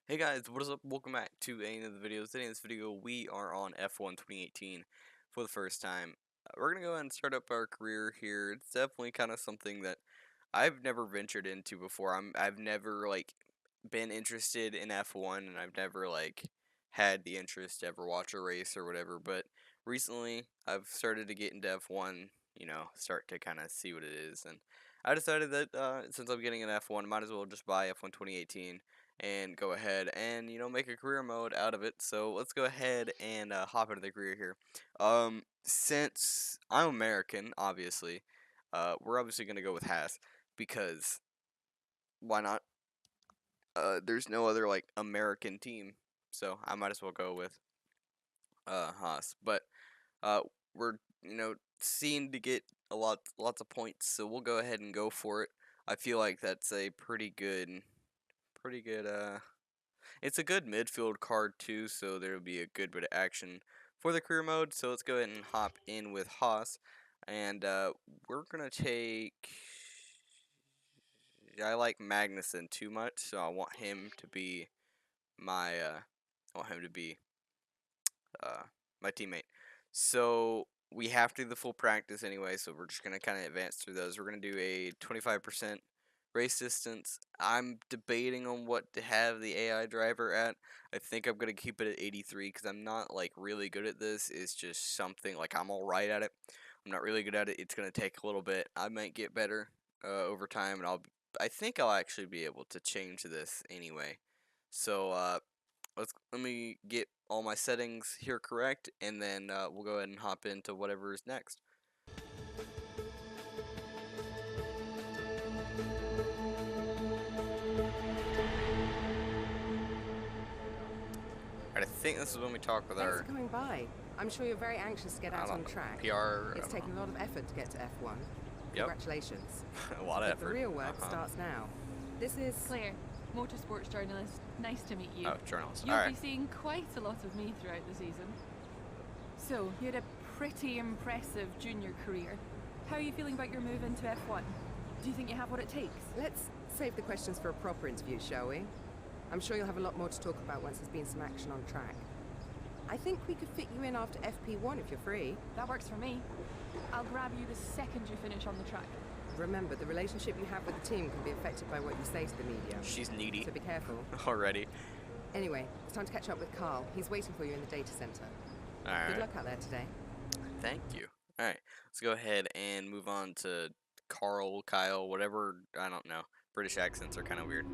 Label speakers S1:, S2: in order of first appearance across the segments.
S1: Hey guys, what is up? Welcome back to another video. Today in this video, we are on F1 2018 for the first time. We're going to go ahead and start up our career here. It's definitely kind of something that I've never ventured into before. I've never, been interested in F1, and I've never, had the interest to ever watch a race or whatever, but recently, I've started to get into F1, start to kind of see what it is, and I decided that, since I'm getting an F1, I might as well just buy F1 2018 and go ahead and make a career mode out of it. So let's go ahead and hop into the career here. Since I'm American, obviously, we're obviously gonna go with Haas because why not? There's no other American team, so I might as well go with Haas. But uh, we're seen to get lots of points, so we'll go ahead and go for it. I feel like that's a pretty good. It's a good midfield card too, so there'll be a good bit of action for the career mode. So let's go ahead and hop in with Haas, and we're gonna take. I like Magnussen too much, so I want him to be my. I want him to be uh, my teammate. So we have to do the full practice anyway, so we're just gonna kind of advance through those. We're gonna do a 25% race distance. I'm debating on what to have the AI driver at. I think I'm gonna keep it at 83 because I'm not really good at this. It's just something I'm all right at it. I'm not really good at it. It's gonna take a little bit. I might get better over time, and I think I'll actually be able to change this anyway. So let me get all my settings here correct, and then we'll go ahead and hop into whatever is next. Alright, I think this is when we talk with
S2: Thanks
S1: our
S2: for coming by. I'm sure you're very anxious to get out on the track.
S1: PR.
S2: It's taken a lot of effort to get to F1.
S1: Yep.
S2: Congratulations.
S1: A lot of effort.
S2: The real work starts now. This is
S3: Claire, motorsports journalist. Nice to meet you.
S1: Oh, journalist.
S3: You'll
S1: Alright.
S3: be seeing quite a lot of me throughout the season. So, you had a pretty impressive junior career. How are you feeling about your move into F1? Do you think you have what it takes?
S2: Let's save the questions for a proper interview, shall we? I'm sure you'll have a lot more to talk about once there's been some action on track. I think we could fit you in after FP1 if you're free.
S3: That works for me. I'll grab you the second you finish on the track.
S2: Remember, the relationship you have with the team can be affected by what you say to the media.
S1: She's needy.
S2: So be careful.
S1: Already.
S2: Anyway, it's time to catch up with Carl. He's waiting for you in the data center.
S1: Alright.
S2: Good luck out there today.
S1: Thank you. Alright, let's go ahead and move on to Carl, Kyle, whatever. I don't know. British accents are kind of weird.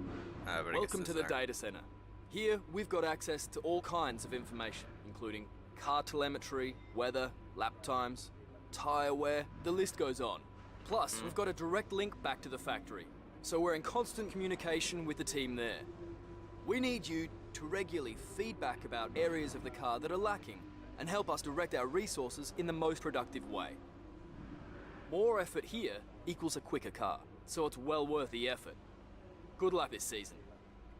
S1: But I guess
S4: Welcome to
S1: this
S4: the
S1: is our-
S4: data center. Here, we've got access to all kinds of information, including car telemetry, weather, lap times, tire wear, the list goes on. Plus, we've got a direct link back to the factory, so we're in constant communication with the team there. We need you to regularly feedback about areas of the car that are lacking and help us direct our resources in the most productive way. More effort here equals a quicker car, so it's well worth the effort. Good luck this season.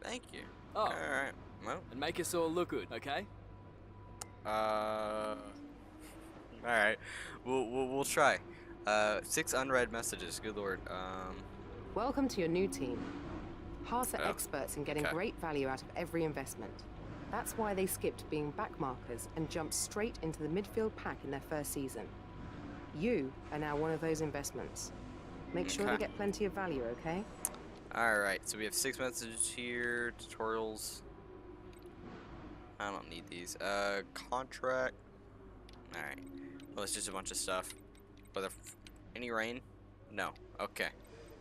S1: Thank you.
S4: Oh.
S1: Alright. Well.
S4: And make us all look good, okay?
S1: Alright. We'll try. 6 unread messages. Good lord.
S2: Welcome to your new team. Haas are
S1: Oh,
S2: experts in getting
S1: okay.
S2: great value out of every investment. That's why they skipped being backmarkers and jumped straight into the midfield pack in their first season. You are now one of those investments. Make sure they
S1: Okay.
S2: get plenty of value, okay?
S1: Alright, so we have 6 messages here. Tutorials. I don't need these. Contract. Alright. Well, it's just a bunch of stuff. Any rain? No. Okay.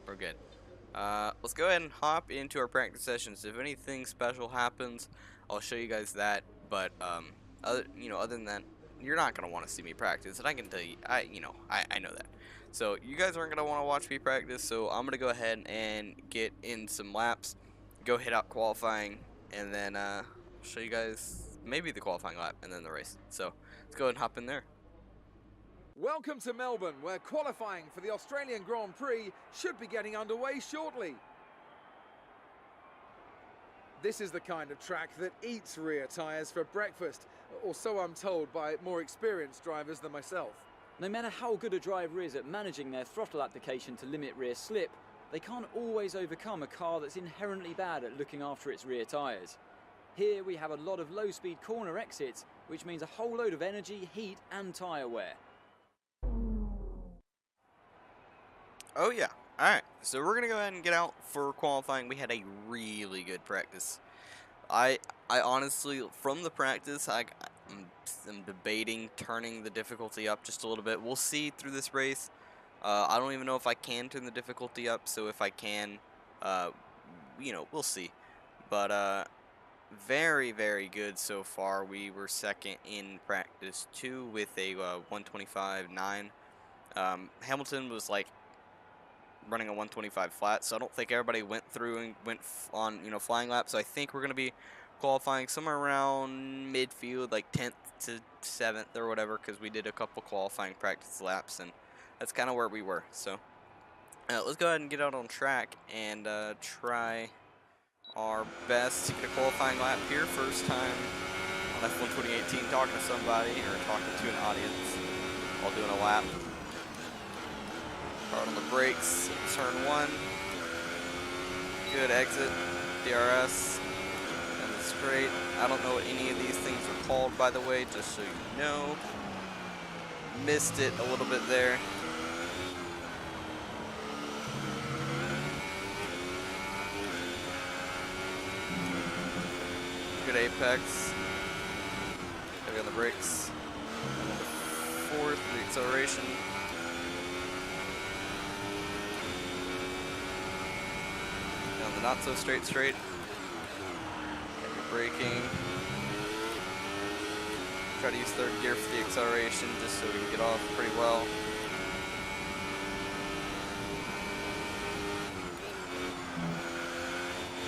S1: We're good. Let's go ahead and hop into our practice sessions. If anything special happens, I'll show you guys that. But other than that, you're not gonna want to see me practice, and I can tell you, I know that. So you guys aren't gonna want to watch me practice. So I'm gonna go ahead and get in some laps, go hit out qualifying, and then show you guys maybe the qualifying lap and then the race. So let's go ahead and hop in there.
S5: Welcome to Melbourne, where qualifying for the Australian Grand Prix should be getting underway shortly. This is the kind of track that eats rear tyres for breakfast, or so I'm told by more experienced drivers than myself.
S6: No matter how good a driver is at managing their throttle application to limit rear slip, they can't always overcome a car that's inherently bad at looking after its rear tyres. Here we have a lot of low-speed corner exits, which means a whole load of energy, heat and tyre wear.
S1: Oh yeah. Alright, so we're gonna go ahead and get out for qualifying. We had a really good practice. I honestly, from the practice, I'm debating turning the difficulty up just a little bit. We'll see through this race. I don't even know if I can turn the difficulty up, so if I can, you know, we'll see. But very, very good so far. We were second in practice 2 with a 125.9. Hamilton was like running a 125 flat, so I don't think everybody went through and went on, you know, flying laps. So I think we're going to be qualifying somewhere around midfield, like 10th to 7th or whatever, because we did a couple qualifying practice laps, and that's kind of where we were. So let's go ahead and get out on track and try our best to get a qualifying lap here. First time on F1 2018 talking to somebody or talking to an audience while doing a lap. Hard on the brakes, turn 1. Good exit, DRS, and the straight. I don't know what any of these things are called, by the way, just so you know. Missed it a little bit there. Good apex. Heavy on the brakes. And then the 4th, the acceleration. Down the not so straight. Heavy braking. Try to use 3rd gear for the acceleration just so we can get off pretty well.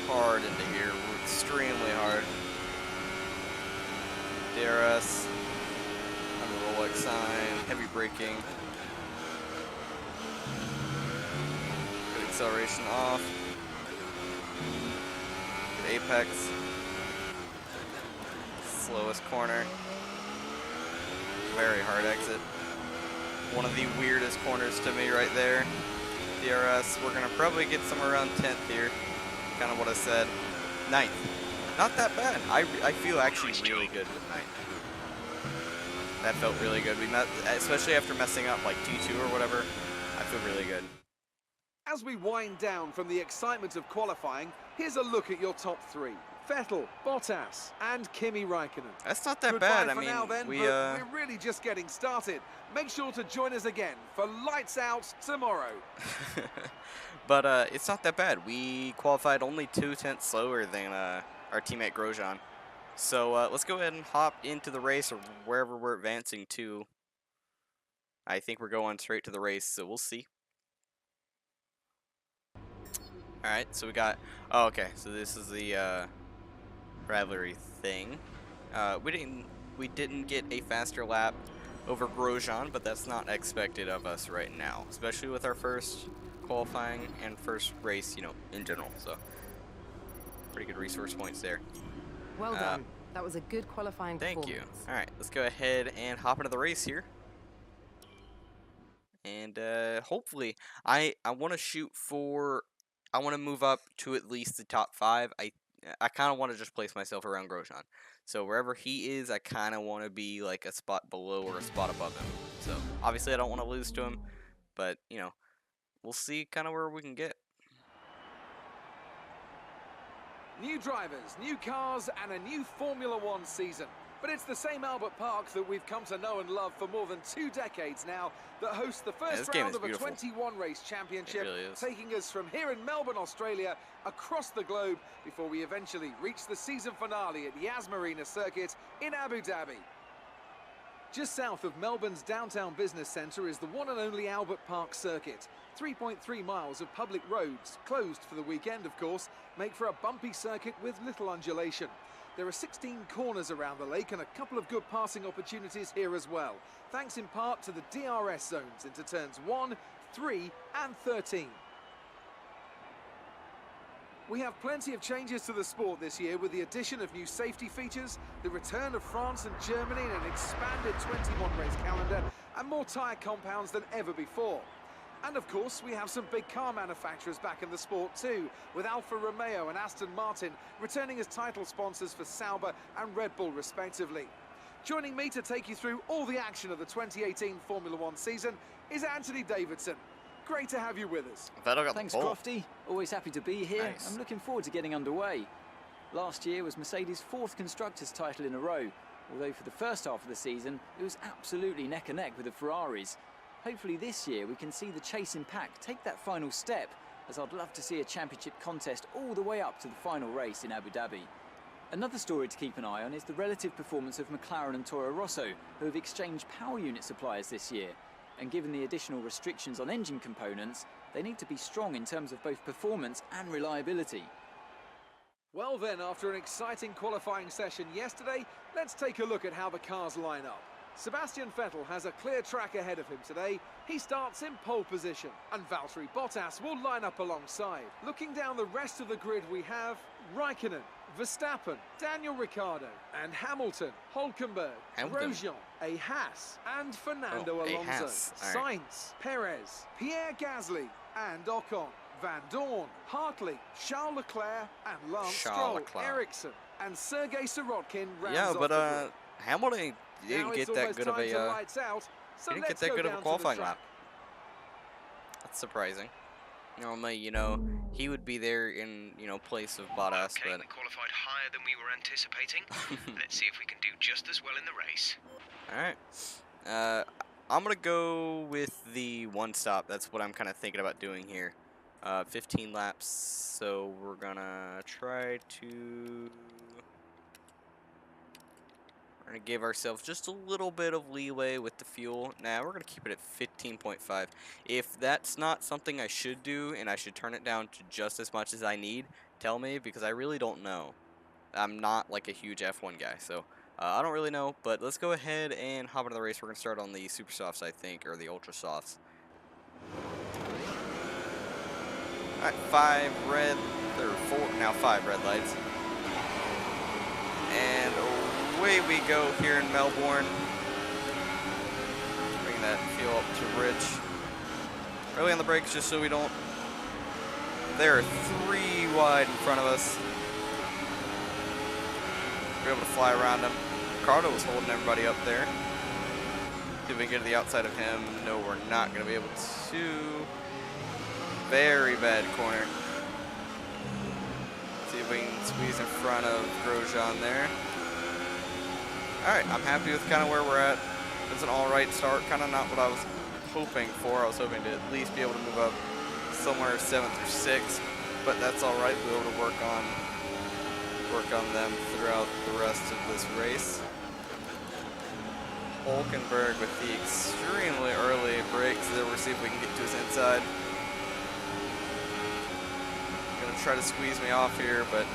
S1: Hard into here, extremely hard. DRS, on the Rolex sign, heavy braking. Good acceleration off. Good apex. Slowest corner. Very hard exit. One of the weirdest corners to me right there. DRS, we're gonna probably get somewhere around 10th here. Kind of what I said. 9th. Not that bad. I feel actually really good with 9th. That felt really good. We met, especially after messing up like T2 or whatever. I feel really good.
S5: As we wind down from the excitement of qualifying, here's a look at your top 3. Vettel, Bottas, and Kimi Raikkonen.
S1: That's not that
S5: Goodbye
S1: bad. I
S5: for
S1: mean,
S5: now, then,
S1: we
S5: but we're really just getting started. Make sure to join us again for Lights Out tomorrow.
S1: but it's not that bad. We qualified only 2/10 slower than our teammate Grosjean. So let's go ahead and hop into the race or wherever we're advancing to. I think we're going straight to the race, so we'll see. All right, so we got. Oh, okay. So this is the rivalry thing. We didn't get a faster lap over Grosjean, but that's not expected of us right now, especially with our first qualifying and first race, you know, in general. So pretty good resource points there.
S2: Well done. That was a good qualifying
S1: Thank you.
S2: performance.
S1: All right, let's go ahead and hop into the race here. And hopefully, I want to shoot for. I want to move up to at least the top 5. I kind of want to just place myself around Grosjean. So wherever he is, I kind of want to be like a spot below or a spot above him. So obviously I don't want to lose to him, but you know, we'll see kind of where we can get.
S5: New drivers, new cars, and a new Formula One season. But it's the same Albert Park that we've come to know and love for more than 2 decades now that hosts the first round of a 21 race championship,
S1: really is.
S5: taking us from here in Melbourne, Australia, across the globe before we eventually reach the season finale at Yas Marina Circuit in Abu Dhabi. Just south of Melbourne's downtown business centre is the one and only Albert Park Circuit. 3.3 miles of public roads, closed for the weekend of course, make for a bumpy circuit with little undulation. There are 16 corners around the lake and a couple of good passing opportunities here as well, thanks in part to the DRS zones into turns 1, 3 and 13. We have plenty of changes to the sport this year with the addition of new safety features, the return of France and Germany in an expanded 21 race calendar and more tyre compounds than ever before. And of course, we have some big car manufacturers back in the sport too, with Alfa Romeo and Aston Martin returning as title sponsors for Sauber and Red Bull respectively. Joining me to take you through all the action of the 2018 Formula One season is Anthony Davidson. Great to have you with us.
S1: Vettel got
S6: Thanks,
S1: the pole.
S6: Crofty. Always happy to be here.
S1: Nice.
S6: I'm looking forward to getting underway. Last year was Mercedes' 4th Constructors' title in a row, although for the first half of the season, it was absolutely neck and neck with the Ferraris. Hopefully this year we can see the chasing pack take that final step, as I'd love to see a championship contest all the way up to the final race in Abu Dhabi. Another story to keep an eye on is the relative performance of McLaren and Toro Rosso, who have exchanged power unit suppliers this year. And given the additional restrictions on engine components, they need to be strong in terms of both performance and reliability.
S5: Well then, after an exciting qualifying session yesterday, let's take a look at how the cars line up. Sebastian Vettel has a clear track ahead of him today. He starts in pole position, and Valtteri Bottas will line up alongside. Looking down the rest of the grid, we have Raikkonen, Verstappen, Daniel Ricciardo, and Hamilton, Hülkenberg, Grosjean, a Haas, and Fernando Alonso,
S1: Haas. All right.
S5: Sainz, Perez, Pierre Gasly, and Ocon, Van Dorn, Hartley, Charles Leclerc, and Lance
S1: Charles
S5: Stroll,
S1: Leclerc.
S5: Ericsson, and Sergei Sirotkin rounds
S1: Yeah,
S5: off
S1: but
S5: the grid.
S1: Hamilton
S5: Now
S1: didn't
S5: it's
S1: get that
S5: almost
S1: good of
S5: time to
S1: a
S5: lights out, so
S1: he didn't get
S5: let's
S1: that
S5: go
S1: good of a
S5: down to the
S1: qualifying
S5: track.
S1: lap. That's surprising. Normally, you know, he would be there in, you know, place of Bottas,
S7: Okay,
S1: but
S7: we qualified higher than we were anticipating. Let's see if we can do just as well in the race.
S1: alright. I'm gonna go with the one stop. That's what I'm kind of thinking about doing here. 15 laps, so we're gonna try to... We're gonna give ourselves just a little bit of leeway with the fuel. Nah, we're gonna keep it at 15.5. If that's not something I should do, and I should turn it down to just as much as I need, tell me, because I really don't know. I'm not like a huge F1 guy, so I don't really know. But let's go ahead and hop into the race. We're gonna start on the super softs, I think, or the ultra softs. Alright, 5 red, or 4, now 5 red lights. And away we go here in Melbourne. Bring that fuel up to rich. Early on the brakes just so we don't... There are 3 wide in front of us. We're able to fly around him. Ricardo was holding everybody up there. See if we can get to the outside of him. No, we're not going to be able to. Very bad corner. See if we can squeeze in front of Grosjean there. Alright, I'm happy with kind of where we're at. It's an alright start. Kind of not what I was hoping for. I was hoping to at least be able to move up somewhere 7th or 6th. But that's alright. We'll be able to work on them throughout the rest of this race. Hülkenberg with the extremely early brakes there. We'll see if we can get to his inside. Gonna try to squeeze me off here, but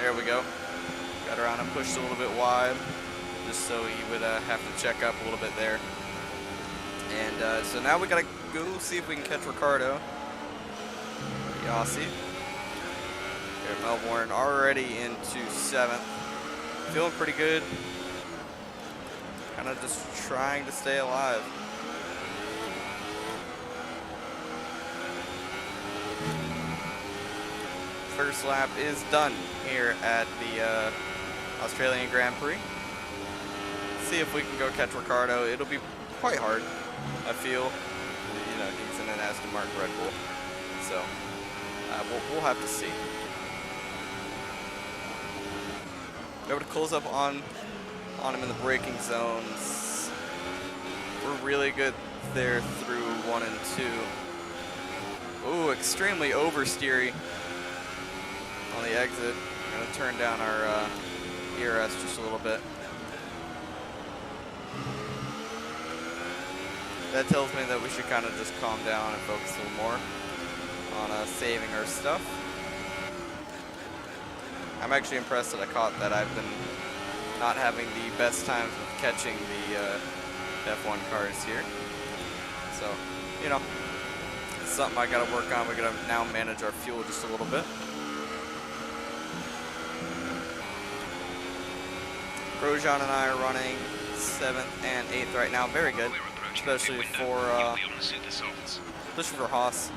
S1: there we go. Got around and pushed a little bit wide, just so he would have to check up a little bit there. And so now we gotta go see if we can catch Ricardo. Yossi. Here at Melbourne, already into 7th. Feeling pretty good. Kind of just trying to stay alive. First lap is done here at the Australian Grand Prix. See if we can go catch Ricardo. It'll be quite hard, I feel. You know, he's in an Aston Martin Red Bull. So, we'll have to see. We're able to close up on him in the braking zones. We're really good there through 1 and 2. Ooh, extremely oversteery on the exit. I'm gonna turn down our ERS just a little bit. That tells me that we should kind of just calm down and focus a little more on saving our stuff. I'm actually impressed that I caught that. I've been not having the best times with catching the F1 cars here. So, you know, it's something I gotta work on. We gotta now manage our fuel just a little bit. Grosjean and I are running 7th and 8th right now. Very good, especially for Haas.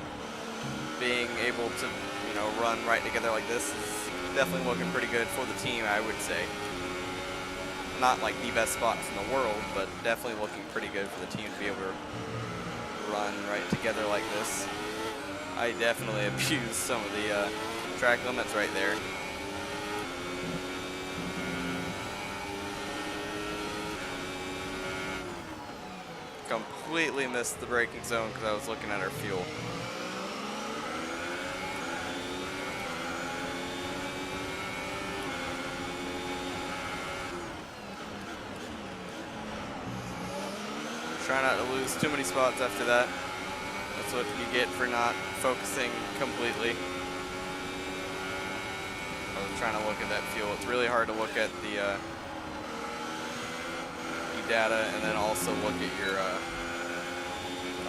S1: Being able to, you know, run right together like this is definitely looking pretty good for the team, I would say. Not like the best spots in the world, but definitely looking pretty good for the team to be able to run right together like this. I definitely abused some of the track limits right there. Completely missed the braking zone because I was looking at our fuel. Try not to lose too many spots after that. That's what you get for not focusing completely. I was trying to look at that fuel. It's really hard to look at the data and then also look at your,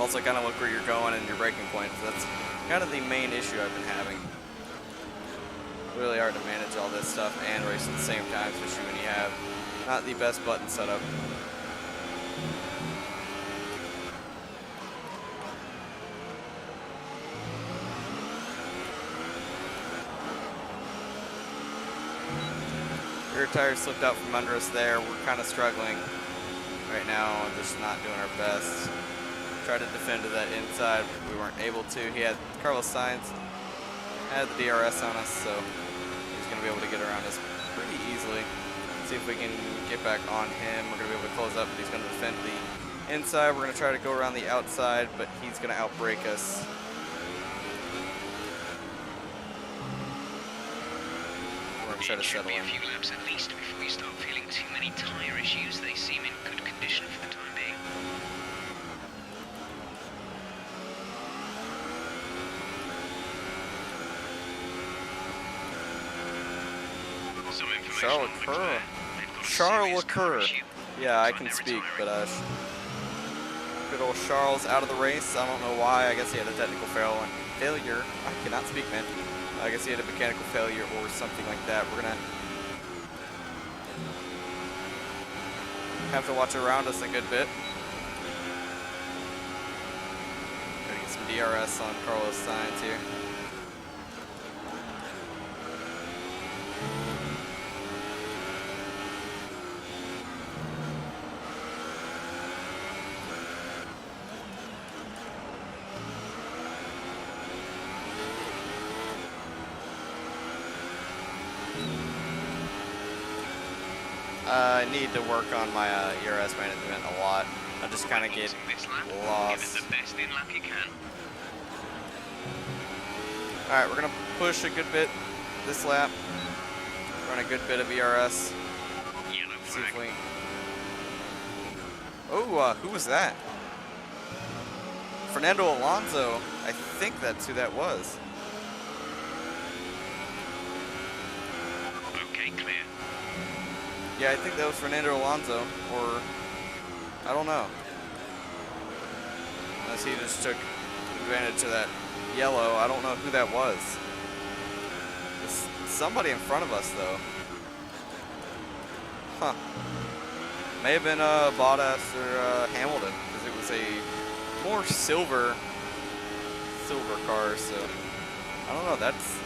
S1: also kind of look where you're going and your braking points. That's kind of the main issue I've been having. Really hard to manage all this stuff and race at the same time, especially when you have not the best button setup. Rear tires slipped out from under us there. We're kind of struggling right now, just not doing our best. Tried to defend to that inside, but we weren't able to. He had Carlos Sainz, had the DRS on us, so he's going to be able to get around us pretty easily. See if we can get back on him. We're going to be able to close up, but he's going to defend the inside. We're going to try to go around the outside, but he's going to outbrake us. Try to settle in.
S7: A few laps at least before you start feeling too many tire issues. They seem in good condition for the time being. Some information
S1: Charles Leclerc. Yeah, I can speak, but good old Charles out of the race. I don't know why. I guess he had a technical failure. I cannot speak, man. I guess he had a mechanical failure or something like that. We're gonna have to watch around us a good bit. Gotta get some DRS on Carlos Sainz here. I need to work on my ERS management a lot. I just kind of get lost. Alright, we're going to push a good bit this lap. Run a good bit of ERS. See if we... Oh, who was that? Fernando Alonso. I think that's who that was.
S7: Okay, clear.
S1: Yeah, I think that was Fernando Alonso, or I don't know. Unless he just took advantage of that yellow. I don't know who that was. It's somebody in front of us, though. Huh. May have been Bottas or Hamilton, because it was a more silver car, so I don't know. That's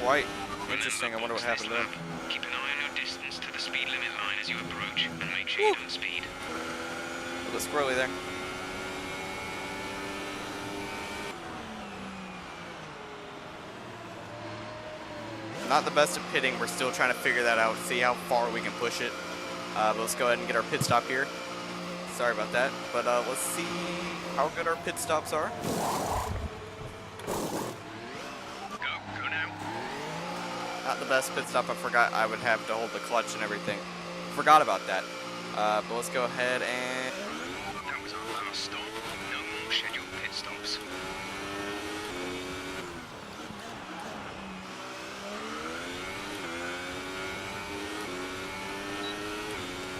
S1: quite interesting. I wonder what happened there.
S7: Keep an eye on your distance to the speed limit line as you approach, and make sure you don't speed.
S1: A little squirrely there. Not the best at pitting. We're still trying to figure that out, see how far we can push it. But let's go ahead and get our pit stop here. Sorry about that, but let's see how good our pit stops are.
S7: Go now.
S1: Not the best pit stop. I forgot I would have to hold the clutch and everything. Forgot about that. But let's go ahead and...
S7: That was our last stop. No more scheduled pit stops.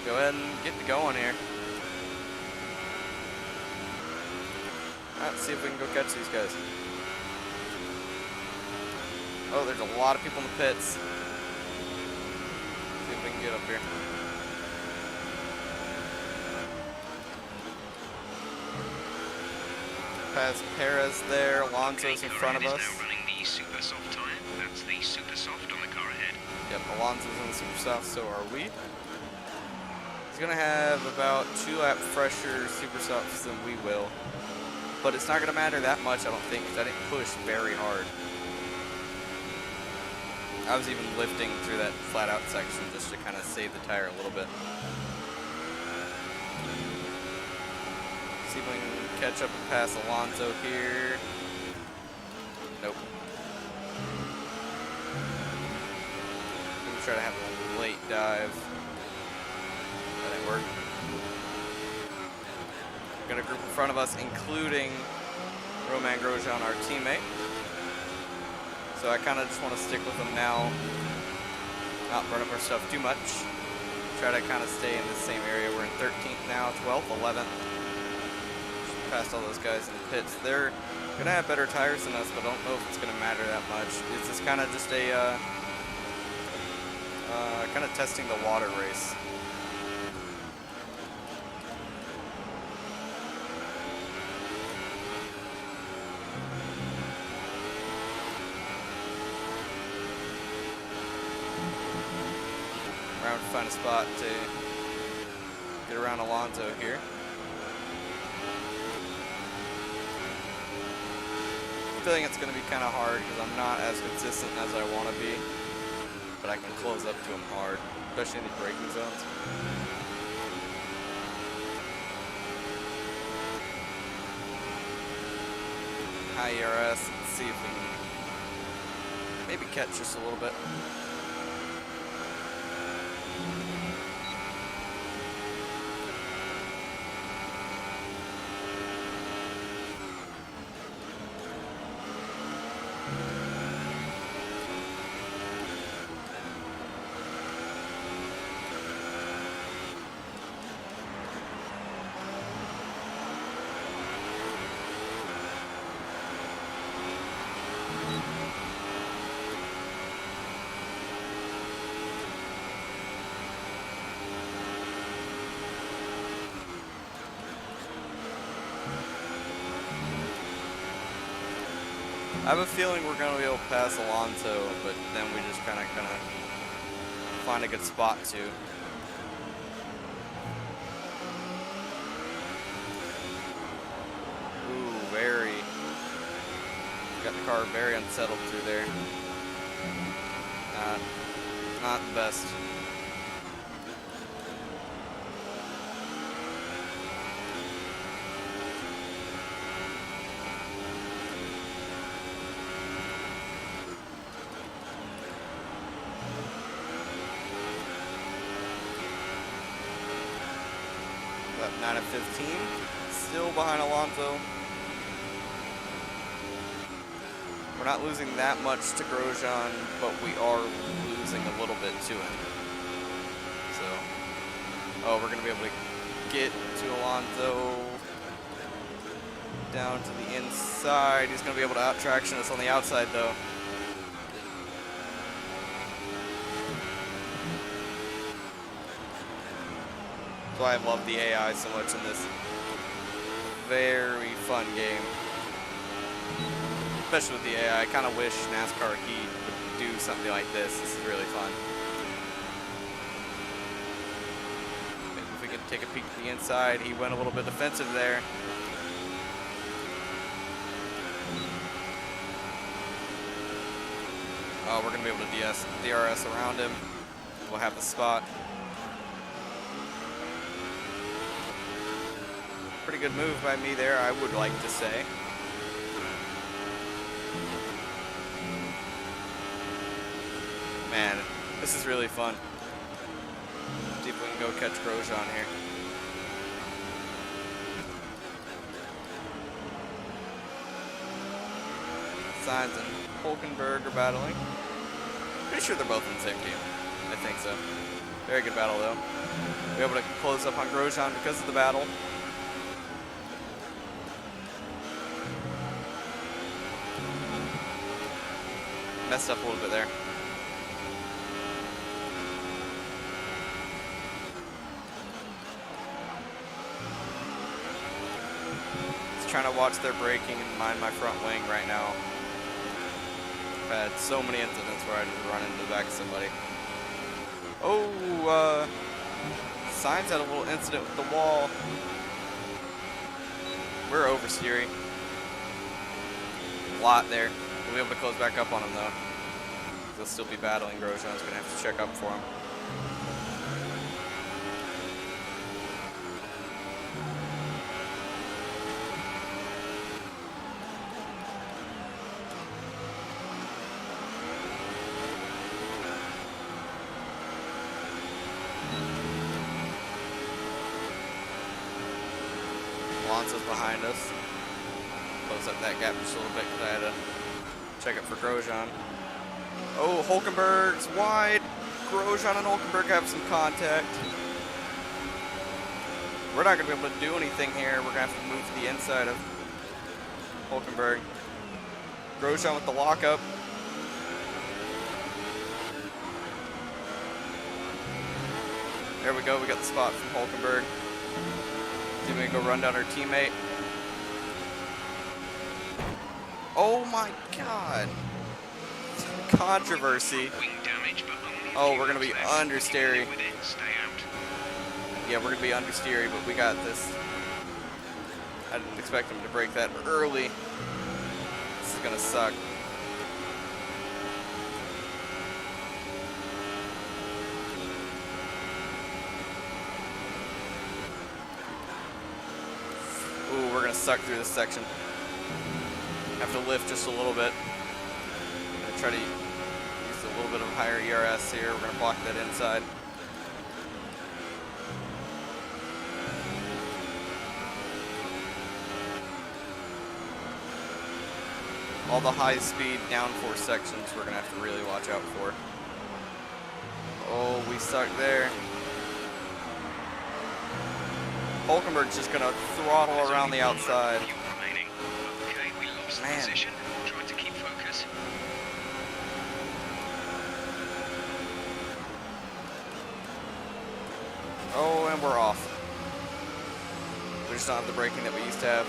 S1: Go ahead and get the going here. Alright, let's see if we can go catch these guys. Oh, there's a lot of people in the pits. See if we can get up here. past Perez there. Alonso's
S7: Okay,
S1: in
S7: car
S1: front of
S7: ahead
S1: us.
S7: is now running the super soft tyre. That's the super soft on the car ahead.
S1: Yep, Alonso's in the super soft, so are we. He's gonna have about 2 lap fresher super softs than we will. But it's not gonna matter that much, I don't think, because I didn't push very hard. I was even lifting through that flat out section just to kind of save the tire a little bit. See if we can catch up and pass Alonso here. Nope. Try to have a late dive. That didn't work. Got a group in front of us, including Romain Grosjean, our teammate. So I kind of just want to stick with them now, not burn up our stuff too much. Try to kind of stay in the same area. We're in 13th now, 12th, 11th. Just passed all those guys in the pits. They're gonna have better tires than us, but I don't know if it's gonna matter that much. It's just kind of just a kind of testing the water race. Around to find a spot to get around Alonso here. I'm feeling it's going to be kind of hard because I'm not as consistent as I want to be. But I can close up to him hard, especially in the braking zones. High ERS, let's see if we can maybe catch just a little bit. I have a feeling we're going to be able to pass Alonso, but then we just kind of find a good spot to. Ooh, very. Got the car very unsettled through there. Not the best. About 9 of 15, still behind Alonso. We're not losing that much to Grosjean, but we are losing a little bit to him. So, oh, we're gonna be able to get to Alonso down to the inside. He's gonna be able to out-traction us on the outside, though. That's why I love the AI so much in this very fun game. Especially with the AI, I kind of wish NASCAR Heat would do something like this. This is really fun. Maybe if we can take a peek at the inside, he went a little bit defensive there. Oh, we're going to be able to DRS around him. We'll have the spot. Pretty good move by me there, I would like to say. Man, this is really fun. See if we can go catch Grosjean here. Sainz and Hulkenberg are battling. Pretty sure they're both in the same team. I think so. Very good battle though. We're able to close up on Grosjean because of the battle. Messed up a little bit there. trying to watch their braking and mind my front wing right now. I've had so many incidents where I just run into the back of somebody. Oh, Sainz had a little incident with the wall. We're oversteering. A lot there. We'll be able to close back up on him though. They'll still be battling. Grosjean's gonna have to check up for him. Alonso's behind us. Close up that gap just a little bit because I had to check it for Grosjean. Oh, Hulkenberg's wide. Grosjean and Hulkenberg have some contact. We're not going to be able to do anything here. We're going to have to move to the inside of Hulkenberg. Grosjean with the lockup. There we go. We got the spot from Hulkenberg. See if we can go run down our teammate. Oh my god. Controversy. Oh, we're going to be understeery. Yeah, we're going to be understeery, but we got this. I didn't expect him to break that early. This is going to suck. Ooh, we're going to suck through this section. Have to lift just a little bit. I'm going to try to use a little bit of higher ERS here. We're going to block that inside. All the high-speed downforce sections we're going to have to really watch out for. Oh, we suck there. Hulkenberg's just going to throttle around the outside. Man.
S7: Trying to keep focus.
S1: Oh, and we're off. We just don't have the braking that we used to have.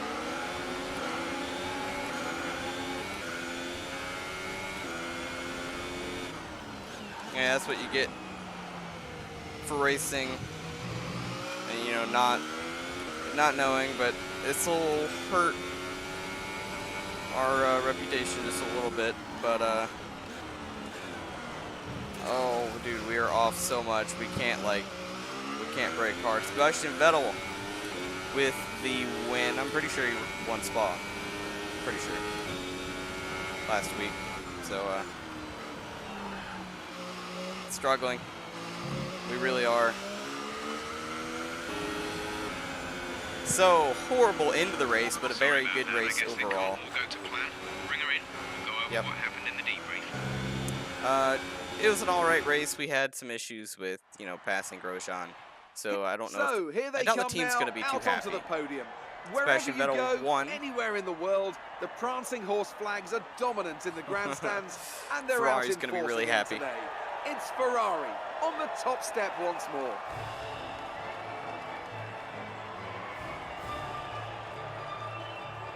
S1: Yeah, that's what you get for racing, and you know, not knowing, but this will hurt our reputation just a little bit. But oh, dude, we are off so much. We can't break hard. Sebastian Vettel with the win. I'm pretty sure he won Spa. Pretty sure last week. So struggling. We really are. So horrible into the race, but a very good race overall. Yep.
S7: What happened in the debrief?
S1: It was an alright race. We had some issues with, you know, passing Grosjean. So I don't know.
S5: So here they
S1: I doubt
S5: come
S1: the team's
S5: now,
S1: going to be too
S5: out
S1: happy.
S5: onto the podium. Wherever
S1: Sebastian
S5: you
S1: Vettel
S5: go,
S1: won.
S5: anywhere in the world, the prancing horse flags are dominant in the grandstands, and they're
S1: Ferrari's
S5: out
S1: gonna be really
S5: enforcing
S1: happy.
S5: it today. It's Ferrari on the top step once more.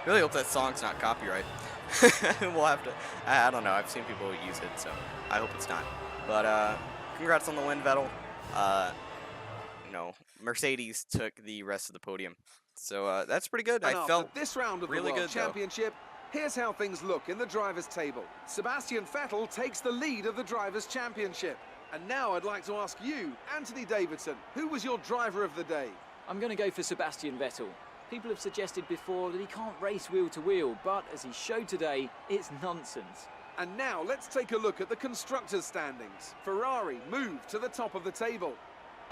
S1: Really hope that song's not copyright. We'll have to. I don't know. I've seen people use it, so I hope it's not. But congrats on the win, Vettel. You know, Mercedes took the rest of the podium, so that's pretty good.
S5: And
S1: I
S5: after
S1: felt
S5: this round of
S1: really
S5: the World
S1: good, though.
S5: Championship, here's how things look in the drivers' table. Sebastian Vettel takes the lead of the drivers' championship. And now I'd like to ask you, Anthony Davidson, who was your driver of the day?
S6: I'm going to go for Sebastian Vettel. People have suggested before that he can't race wheel to wheel, but as he showed today, it's nonsense.
S5: And now let's take a look at the constructors' standings. Ferrari moved to the top of the table.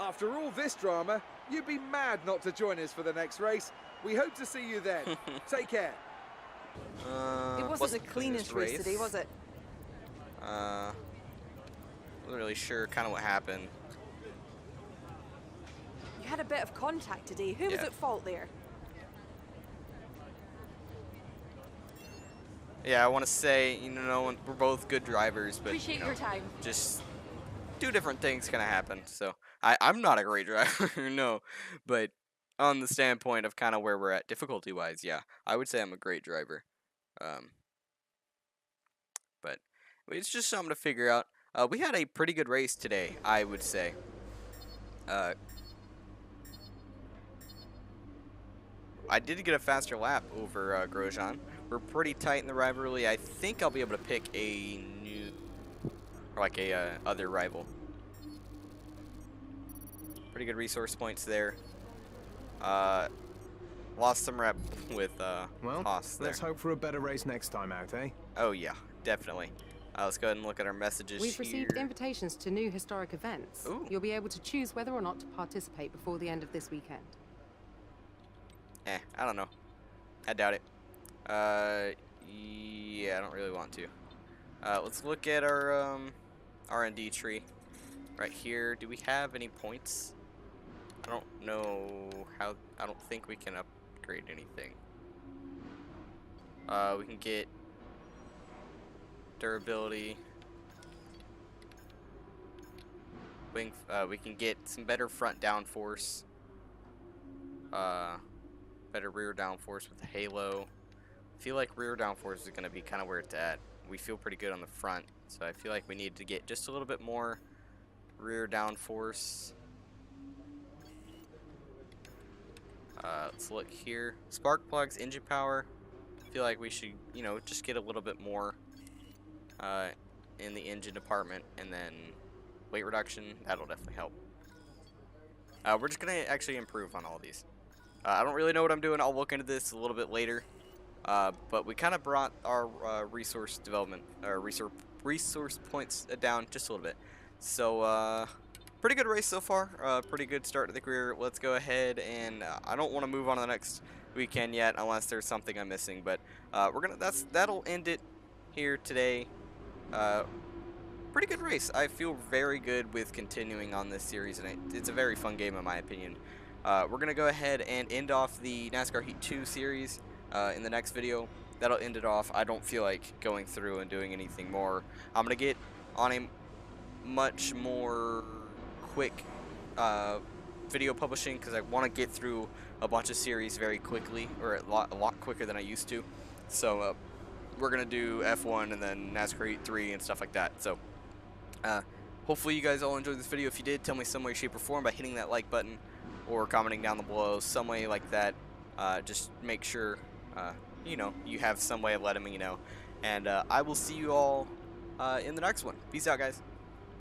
S5: After all this drama, you'd be mad not to join us for the next race. We hope to see you then. Take care.
S2: It wasn't the cleanest race today, was it?
S1: Wasn't really sure kind of what happened.
S3: You had a bit of contact today. Who was
S1: Yeah.
S3: at fault there?
S1: Yeah, I want to say, you know, we're both good drivers, but
S3: Appreciate
S1: you know,
S3: your time.
S1: just two different things kind of happen. So I'm not a great driver, no, but on the standpoint of kind of where we're at difficulty-wise, yeah, I would say I'm a great driver. But it's just something to figure out. We had a pretty good race today, I would say. I did get a faster lap over Grosjean. We're pretty tight in the rivalry. I think I'll be able to pick a new, or like a other rival. Pretty good resource points there. Lost some rep with Haas there.
S8: Let's hope for a better race next time out, eh?
S1: Oh yeah, definitely. Let's go ahead and look at our messages
S2: We've
S1: here.
S2: received invitations to new historic events.
S1: Ooh.
S2: You'll be able to choose whether or not to participate before the end of this weekend.
S1: I don't know. I doubt it. Yeah, I don't really want to. Let's look at our R&D tree right here. Do we have any points? I don't know how. I don't think we can upgrade anything. We can get durability. Wing. We can get some better front downforce. Better rear downforce with the halo. I feel like rear downforce is going to be kind of where it's at. We feel pretty good on the front, so I feel like we need to get just a little bit more rear downforce. Let's look here. Spark plugs, engine power. I feel like we should, you know, just get a little bit more in the engine department, and then weight reduction. That'll definitely help. We're just going to actually improve on all these. I don't really know what I'm doing. I'll look into this a little bit later. But we kind of brought our resource development, or resource points down just a little bit. So, pretty good race so far. Pretty good start to the career. Let's go ahead and I don't want to move on to the next weekend yet, unless there's something I'm missing. But that'll end it here today. Pretty good race. I feel very good with continuing on this series, and it's a very fun game in my opinion. We're going to go ahead and end off the NASCAR Heat 2 series in the next video. That'll end it off. I don't feel like going through and doing anything more. I'm going to get on a much more quick video publishing because I want to get through a bunch of series very quickly, or a lot quicker than I used to. So we're going to do F1 and then NASCAR Heat 3 and stuff like that. So hopefully you guys all enjoyed this video. If you did, tell me some way, shape, or form by hitting that like button or commenting down below, some way like that. Just make sure you know, you have some way of letting me know. And I will see you all in the next one. Peace out, guys.